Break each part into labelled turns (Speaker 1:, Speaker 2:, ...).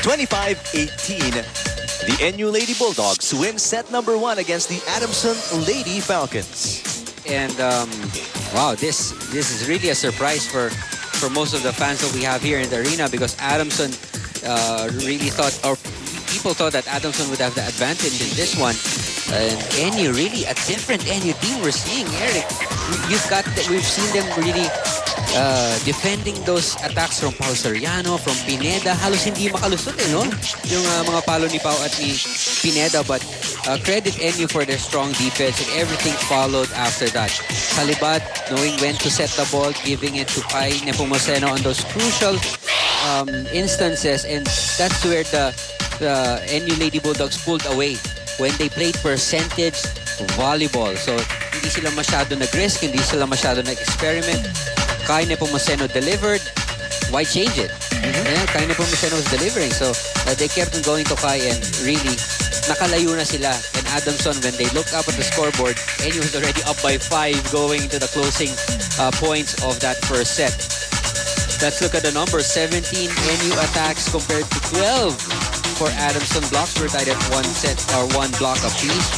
Speaker 1: 25-18. The NU Lady Bulldogs win set number 1 against the Adamson Lady Falcons.
Speaker 2: And wow, this is really a surprise for most of the fans that we have here in the arena, because Adamson really thought, or people thought that Adamson would have the advantage in this one. And NU, really a different NU team we're seeing, Eric. We've seen them really defending those attacks from Pao Soriano, from Pineda. Halos hindi makalusot no? Yung mga palo ni Pao at ni Pineda. But credit NU for their strong defense, and everything followed after that. Salibad knowing when to set the ball, giving it to Kai Nepomuceno on those crucial instances, and that's where the NU Lady Bulldogs pulled away when they played percentage volleyball. So hindi sila masyado nag-risk, hindi sila masyado nag-experiment. Kai Nepomuceno delivered. Why change it? Yeah, Kai Nepomuceno was delivering. So they kept on going to Kai, and really nakalayo na sila. And Adamson, when they looked up at the scoreboard, NU was already up by 5 going to the closing points of that first set. Let's look at the numbers. 17 NU attacks compared to 12 for Adamson. Blocks were tied at 1 set or 1 block apiece.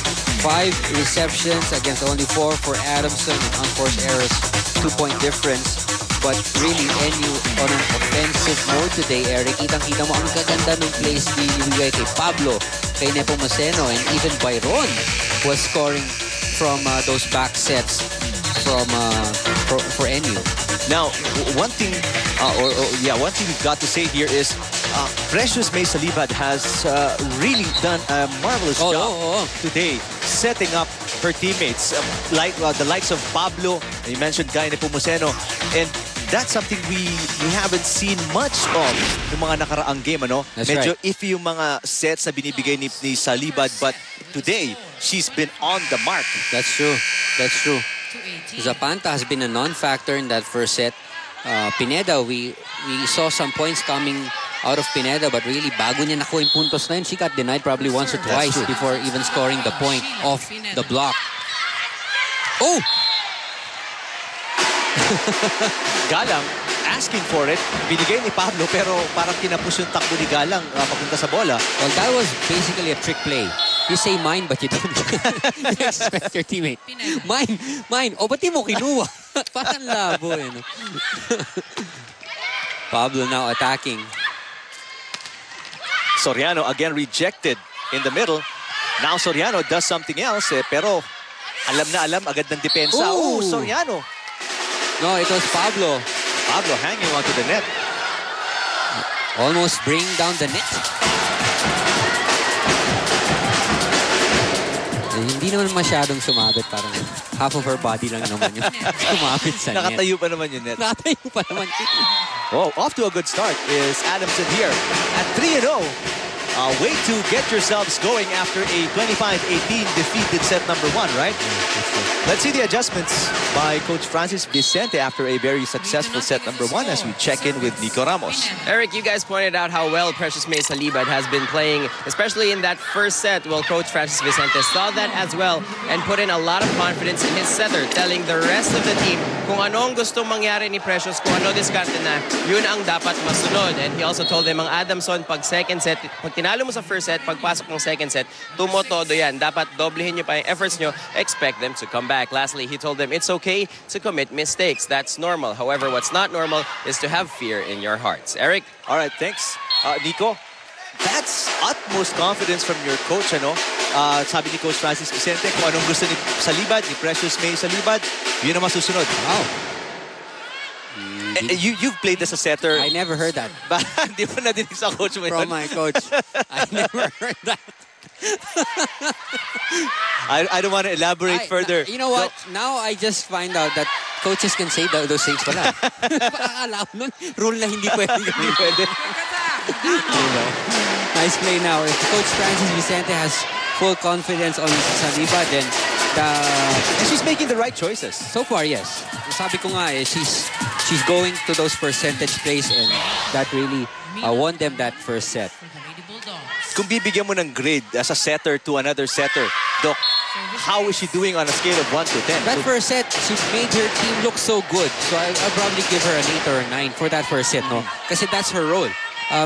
Speaker 2: 5 receptions against only 4 for Adamson, and unforced errors, 2-point difference. But really, NU on an offensive mode today, Eric. Kitang-kita mo ang gaganda ng plays binibigay kay Pablo, kay Nepomuceno, and even Byron was scoring from those back sets for NU.
Speaker 1: Now, one thing we've got to say here is Precious May Salibad has really done a marvelous job today, setting up her teammates, like the likes of Pablo. You mentioned Guy Nepomuceno, and that's something we haven't seen much of yung mga nakaraang game, ano?
Speaker 2: That's
Speaker 1: Medyo
Speaker 2: right.
Speaker 1: iffy yung mga sets na binibigay ni Salibad, but today she's been on the mark.
Speaker 2: That's true. That's true. Zapanta has been a non-factor in that first set. Pineda, we saw some points coming out of Pineda, but really bago niya nakuha yung puntos na yun, she got denied probably once or twice before even scoring the point off the block. Oh!
Speaker 1: Galang asking for it. Binigay ni Pablo, pero parang kinapos yung takbo ni Galang papunta sa bola.
Speaker 2: Well, that was basically a trick play. You say mine, but you don't expect your teammate. Mine. O, ba't di mo kinuha? Parang labo, no? Pablo now attacking.
Speaker 1: Soriano again rejected in the middle. Now Soriano does something else, pero alam na alam agad ng depensa. Oh, Soriano.
Speaker 2: No, it was Pablo.
Speaker 1: Pablo hanging onto the net.
Speaker 2: Almost bringing down the net. Hindi naman masyadong sumabit. Parang half of her body lang naman yung sumabit sa net.
Speaker 1: Nakatayo pa naman yung net.
Speaker 2: Nakatayo pa naman.
Speaker 1: Oh, off to a good start is Adamson here at 3-0. Way to get yourselves going after a 25-18 defeat in set number 1, right? Let's see the adjustments by Coach Francis Vicente after a very successful set number 1 as we check in with Nico Ramos.
Speaker 3: Eric, you guys pointed out how well Precious May Salibad has been playing, especially in that first set. Well, Coach Francis Vicente saw that as well and put in a lot of confidence in his setter, telling the rest of the team kung anong gustong mangyari ni Precious, kung ano diskarte na, yun ang dapat masunod. And he also told them, ang Adamson, pag second set, pag tinalo mo sa first set, pagpasok ng second set, tumotodo yan. Dapat doblehin nyo pa yung efforts nyo, expect them to come back. Lastly, he told them it's okay to commit mistakes. That's normal. However, what's not normal is to have fear in your hearts. Eric?
Speaker 1: All right, thanks. Nico, that's utmost confidence from your coach, ano? Sabi ni Coach Francis Vicente, kung anong gusto ni Salibad, ni Precious May Salibad, yun ang masusunod.
Speaker 2: Wow.
Speaker 1: You've played as a setter.
Speaker 2: I never heard that.
Speaker 1: Di mo nadinig sa coach mo
Speaker 2: From my coach. I never heard that.
Speaker 1: I don't want to elaborate further.
Speaker 2: You know what? Now I just find out that coaches can say those things pala. Akala ko nun, rule na hindi pwede.
Speaker 1: Hindi pwede.
Speaker 2: Nice play now. If Coach Francis Vicente has full confidence on Salibad, then
Speaker 1: and she's making the right choices.
Speaker 2: So far, yes. Sabi ko nga she's going to those percentage plays, and that really won them that first set.
Speaker 1: Kung bibigyan mo ng grade as a setter to another setter, Doc, how is she doing on a scale of 1 to 10?
Speaker 2: That first set, she made her team look so good. So I'll probably give her an 8 or a 9 for that first set, no? Kasi that's her role.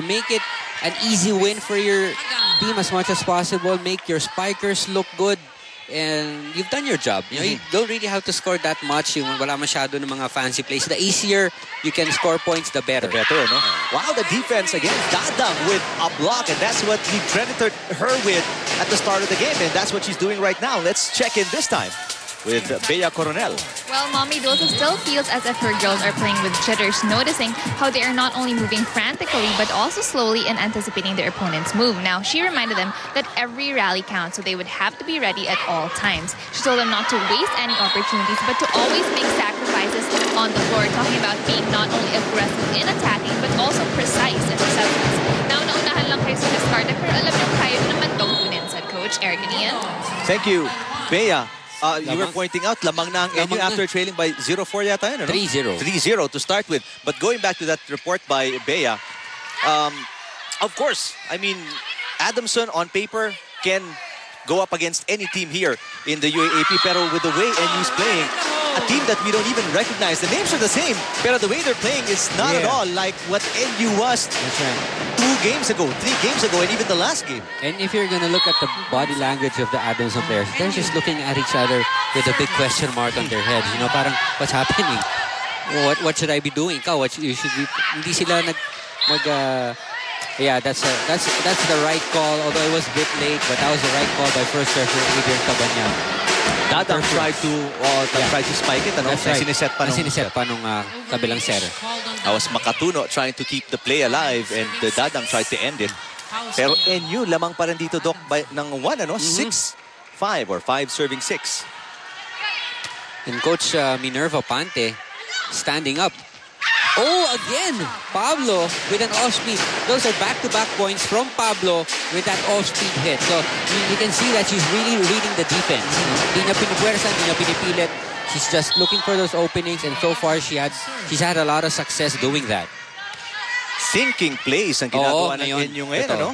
Speaker 2: Make it an easy win for your team as much as possible. Make your spikers look good. And you've done your job. You know, you don't really have to score that much. Yung wala masyado ng mga fancy plays. The easier you can score points, the better.
Speaker 1: The better, no? Wow, the defense again. Dadang with a block, and that's what we credited her with at the start of the game, and that's what she's doing right now. Let's check in this time with Bea Coronel.
Speaker 4: Well, Mommy Dota still feels as if her girls are playing with jitters, noticing how they are not only moving frantically, but also slowly and anticipating their opponent's move. Now, she reminded them that every rally counts, so they would have to be ready at all times. She told them not to waste any opportunities, but to always make sacrifices on the floor, talking about being not only aggressive in attacking, but also precise in receptions. Now, naunahan lang kayo sa discard, pero alam niyo, kaya naman tong kunin, said Coach Eric Ian.
Speaker 1: Thank you, Bea. You were pointing out, lamang na ang NU after trailing by 0-4 yata yun, no?
Speaker 2: 3-0.
Speaker 1: 3-0 to start with. But going back to that report by Bea, of course, I mean, Adamson on paper can go up against any team here in the UAAP. Pero with the way NU's playing, a team that we don't even recognize, the names are the same, pero the way they're playing is not at all like what NU was.
Speaker 2: That's right.
Speaker 1: 2 games ago, 3 games ago, and even the last game.
Speaker 2: And if you're gonna look at the body language of the Adamson players, they're just looking at each other with a big question mark on their heads. You know, parang, what's happening? What should I be doing? Ikaw, what you should be... Hindi sila yeah, that's the right call. Although it was a bit late, but that was the right call by first server Adrian Cabanyang.
Speaker 1: Dadang tried to spike it. Ano?
Speaker 2: That's right.
Speaker 1: Siniset pa nung
Speaker 2: kabilang setter.
Speaker 1: That was Makatuno trying to keep the play alive, and Dadang tried to end it. Pero NU lamang pa rin dito, Doc, ng 1, ano? 6-5 or 5 serving 6.
Speaker 2: And Coach Minerva Pante standing up. Oh, again, Pablo with an off-speed. Those are back-to-back points from Pablo with that off-speed hit. So you can see that she's really reading the defense. Hindi niya pinupuwersa, hindi niya pinipilit. She's just looking for those openings, and so far she's had a lot of success doing that.
Speaker 1: Thinking plays ang ginagawa ng NU ngayon, ano?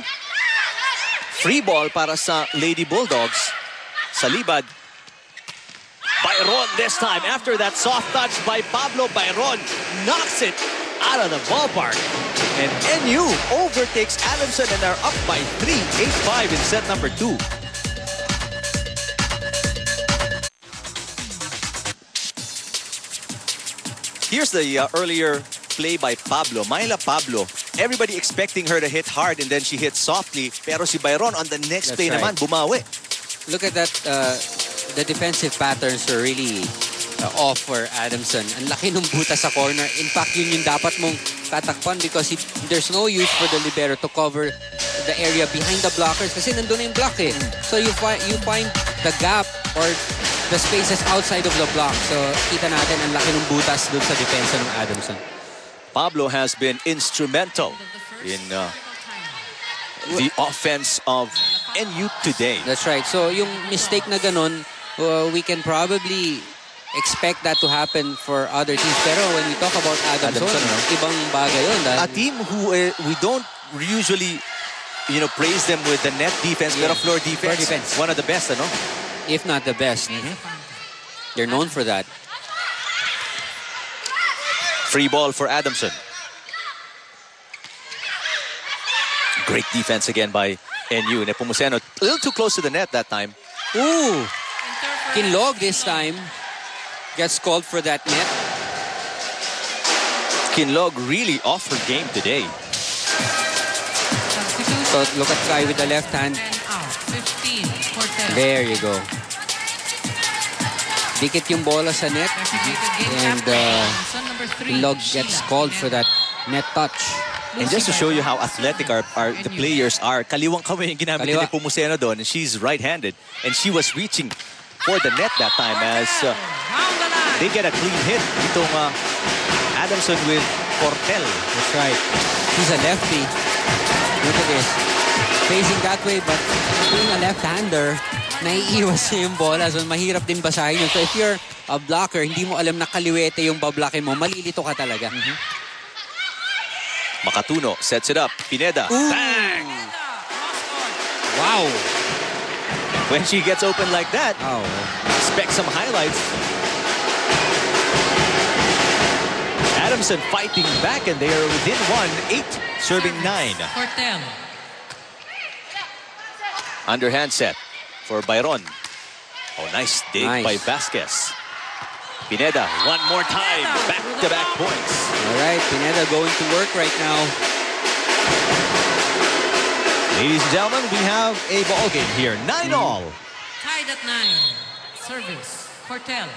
Speaker 1: Free ball para sa Lady Bulldogs. Sa libad. Byron this time, after that soft touch by Pablo, Byron knocks it out of the ballpark. And NU overtakes Adamson and are up by 3, 8-5 in set number 2. Here's the earlier play by Pablo. Myla Pablo, everybody expecting her to hit hard, and then she hits softly. Pero si Byron on the next play naman, bumawi.
Speaker 2: Look at that. The defensive patterns are really off for Adamson. Ang laki ng butas sa corner. In fact, yun yung dapat mong tatakpan because there's no use for the libero to cover the area behind the blockers kasi nandun na yung block eh. So you find the gap or the spaces outside of the block. So kita natin ang laki ng butas dun sa depensa ng Adamson.
Speaker 1: Pablo has been instrumental in the offense of NU today.
Speaker 2: That's right. So yung mistake na ganun, we can probably expect that to happen for other teams. Pero when we talk about Adamson, ibang bagay yun.
Speaker 1: A team who we don't usually, praise them with the net defense, pero floor defense. One of the best, ano?
Speaker 2: If not the best. They're known for that.
Speaker 1: Free ball for Adamson. Great defense again by NU. Nepomuceno, a little too close to the net that time.
Speaker 2: Ooh! Kinlog this time gets called for that net.
Speaker 1: Kinlog really off her game today.
Speaker 2: So look at Kai with the left hand. There you go. Dikit yung bola sa net. And Kinlog gets called for that net touch.
Speaker 1: And just to show you how athletic the players are, kaliwang kamay yung ginamit ni Nepomuceno doon, and she's right-handed. And she was reaching for the net that time as they get a clean hit. Itong Adamson with Cortel.
Speaker 2: That's right. He's a lefty. Look at this. Facing that way, but being a left-hander, naiiwas niya yung bola. So mahirap din basahin yun. So if you're a blocker, hindi mo alam na kaliwete yung bablakin mo, malilito ka talaga.
Speaker 1: Makatuno sets it up. Pineda.
Speaker 2: Ooh.
Speaker 1: Bang!
Speaker 2: Wow.
Speaker 1: When she gets open like that, expect some highlights. Adamson fighting back, and they are within 1, 8 serving 9. Underhand set for Byron. Oh, nice dig by Vasquez. Pineda, one more time. Back-to-back points.
Speaker 2: All right, Pineda going to work right now.
Speaker 1: Ladies and gentlemen, we have a ball game here. 9-all.
Speaker 5: Tied at 9. Service. Cortel.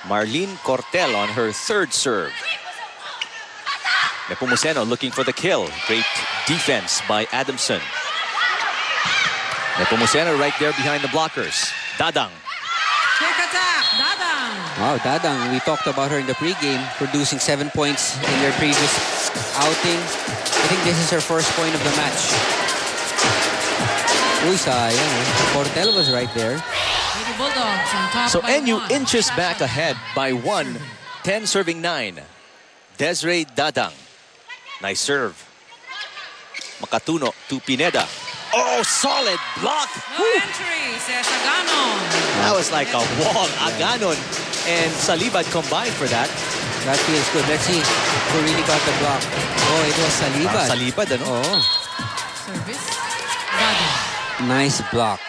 Speaker 1: Marlene Cortel on her third serve. Nepomuceno looking for the kill. Great defense by Adamson. Nepomuceno right there behind the blockers. Dadang.
Speaker 5: Quick attack. Dadang.
Speaker 2: Wow, Dadang, we talked about her in the pregame, producing 7 points in their previous outing. I think this is her first point of the match. Uy, sayang. Cortel was right there.
Speaker 5: Lady Bulldogs on top
Speaker 1: So
Speaker 5: by
Speaker 1: NU
Speaker 5: 1.
Speaker 1: inches back ahead by 1. 10 serving 9. Desiree Dadang. Nice serve. Makatuno to Pineda. Oh, solid block.
Speaker 5: No entry, says Aganon.
Speaker 1: That was like a wall. Aganon and Salibad combined for that.
Speaker 2: That feels good. Let's see who really got the block. Oh, it was Salibad.
Speaker 1: Salibad, ano?
Speaker 2: Oh,
Speaker 5: Service. Dadang.
Speaker 2: nice block.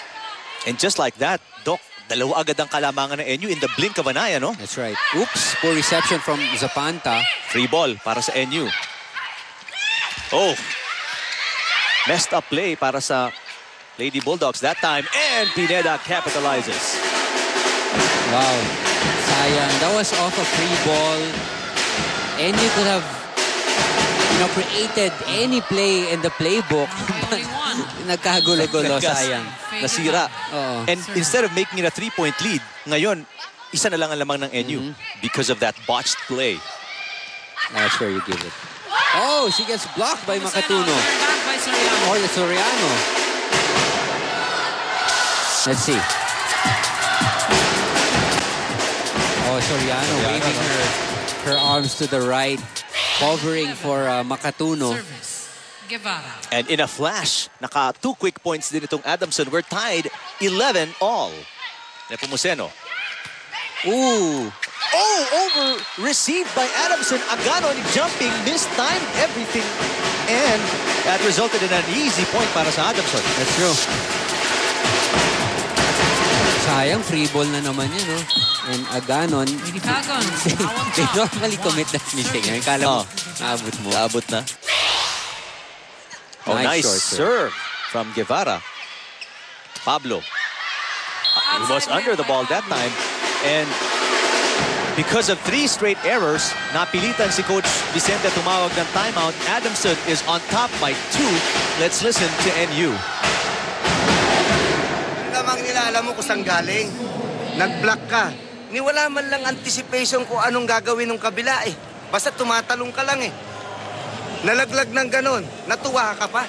Speaker 1: And just like that, Doc, dalawa agad ang kalamangan ng NU in the blink of an eye, ano?
Speaker 2: That's right. Oops, poor reception from Zapanta.
Speaker 1: Free ball para sa NU. Oh, messed up play para sa Lady Bulldogs that time. And Pineda capitalizes.
Speaker 2: Wow. Sayang. That was off a free ball. And you could have, created any play in the playbook.
Speaker 5: Only one.
Speaker 2: Nagkagulo-gulo. Sayang.
Speaker 1: Nasira.
Speaker 2: Oo.
Speaker 1: And instead of making it a 3-point lead, ngayon, isa na lang ang lamang ng NU because of that botched play.
Speaker 2: That's where you give it. Oh, she gets blocked by Makatuno.
Speaker 5: Back by Soriano.
Speaker 2: Oh, the Soriano. Let's see. Oh, Soriano waving her arms to the right, covering for Makatuno.
Speaker 5: Service. Guevara.
Speaker 1: And in a flash, naka 2 quick points din itong Adamson. We're tied 11-all. Nepomuceno.
Speaker 2: Ooh.
Speaker 1: Oh, over received by Adamson. Aganon jumping, mistimed everything. And that resulted in an easy point para sa Adamson.
Speaker 2: That's true. Sayang, free ball na naman yun, no? And Aganon,
Speaker 5: Lady Falcons.
Speaker 2: they normally commit that mistake. Ngayon, kala mo, naabot mo.
Speaker 1: Naabot na. Oh, nice
Speaker 2: short
Speaker 1: serve from Guevara. Pablo. He was under the ball that time. And because of 3 straight errors, napilitan si Coach Vicente tumawag ng timeout. Adamson is on top by 2. Let's listen to NU.
Speaker 6: Lamang nila alam mo kung saan galing. Nag-block ka. Ni wala man lang anticipation kung anong gagawin ng kabila eh. Basta tumatalong ka lang eh. Nalaglag ng ganon. Natuwa ka pa.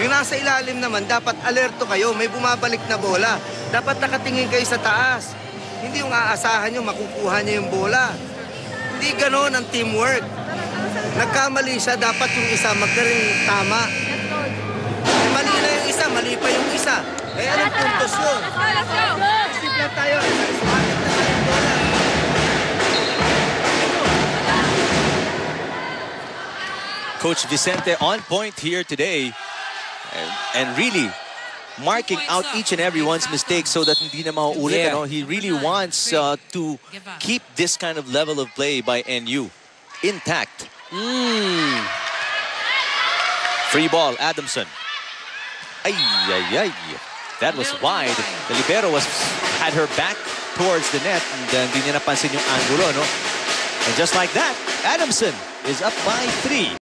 Speaker 6: Yung nasa ilalim naman, dapat alerto kayo. May bumabalik na bola. Dapat nakatingin kayo sa taas. Hindi yung aasahan nyo, makukuha niya yung bola. Hindi ganon ang teamwork. Nagkamali siya, dapat yung isa magkaring tama. Eh, mali na yung isa, mali pa yung isa. Eh, anong puntos yun?
Speaker 4: Let's go!
Speaker 6: Steve lang tayo. Sumakit na tayo yung bola.
Speaker 1: Coach Vicente on point here today. And really marking out each and every one's mistakes so that hindi na mauulit.
Speaker 2: Yeah.
Speaker 1: You know? He really wants to keep this kind of level of play by NU intact. Free ball, Adamson. Ay, ay, ay. That was wide. The libero had her back towards the net and hindi niya napansin yung angulo, no? And just like that, Adamson is up by 3.